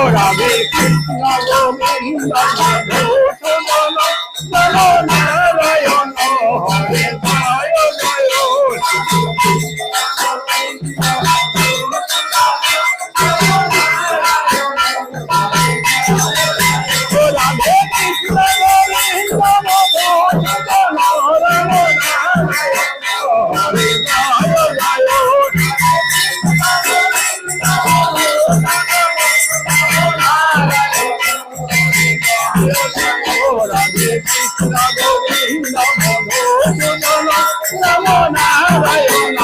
রাধে কৃষ্ণ গোবিন্দ মধুসূদন নমো নারায়ণ হরে জয় জয় রাধে কৃষ্ণ গোবিন্দ মধুসূদন নমো নারায়ণ হরে জয় জয় রাধে কৃষ্ণ গোবিন্দ মধুসূদন নমো নারায়ণ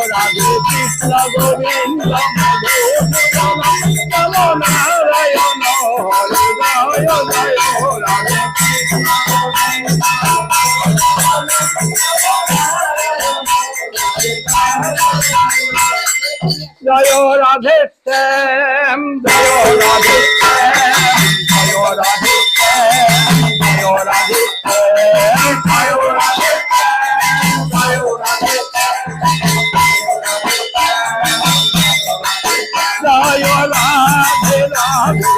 রাধে কৃষ্ণ গোবিন্দ মধুসূদন নমো নারায়ণ হরে জয় জয় রাধে কৃষ্ণ জয় রাধে শ্যাম জয় রাধে শ্যাম জয় রাধে শ্যাম জয় রাধে শ্যাম জয় রাধে শ্যাম জয় রাধে জয় রাধে রাধে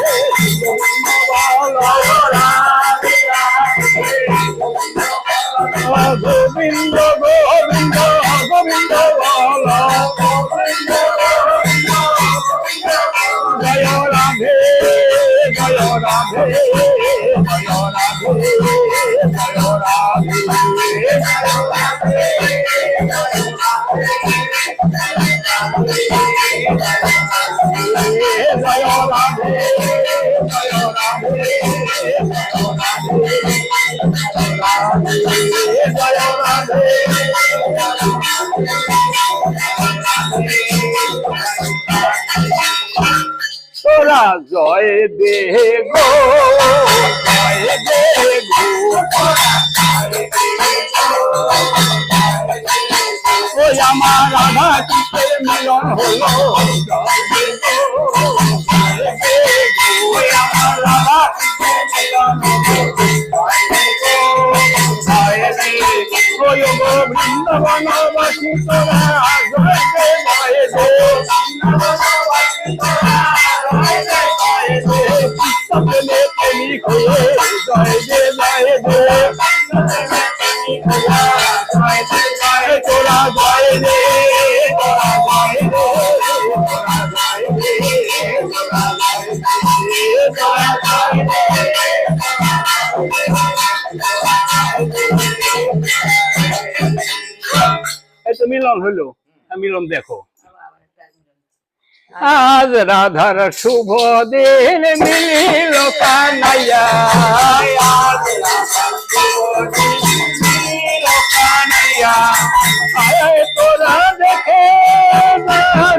গোবিন্দ গোবিন্দ গোবিন্দ জয় রাধে জয় রাধে জয় রাধে জয় রাধে তোরা জয় দে গো জয় দে গো ওই আমার রাধা কৃষ্ণের মিলন হলো জয় দে গো জয় দে গো ওই আমার রাধা কৃষ্ণের মিলন হলো জয় দে গো জয় দে ওই গো বৃন্দাবনবাসী তোরা জয় দে জয় দে বৃন্দাবনবাসী তোরা প্রেমে প্রেমিক হয়ে জয় দে জয় দে তোরা জয় দে তোরা জয় দে তোরা জয় দে তোরা জয় দে এই তো মিলন হলো মিলন দেখো আজ রাধার শুভ দিন মিলিল কানাইয়া আজ রাধার শুভ দিন মিলিল কানাইয়া আয় তোরা দেখে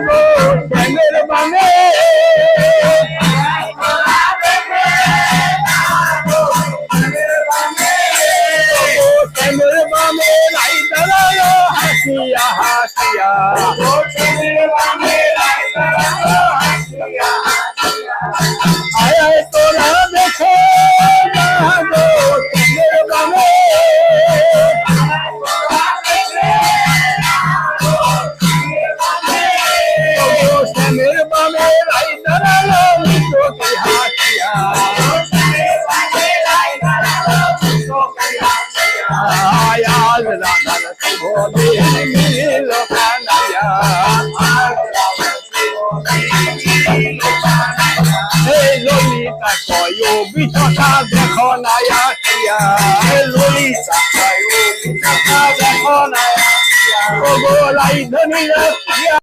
গো প্রেমের বানে প্রেমের বানে লাই দাঁড়ায় হাসিয়া হাসিয়া আয় তোরা দেখে গো প্রেমের বানে প্রেমের বানে লাই দাঁড়ালো চোখে হাসিয়া আজ রাধার শুভ দিন মিলিল কানাইয়া ললিতা কয় বিছটা দেখো নাই আসিয়া ললিতা কয় বিছটা দেখো নাই আসিয়া ও গোলাই ধনী রাখিয়া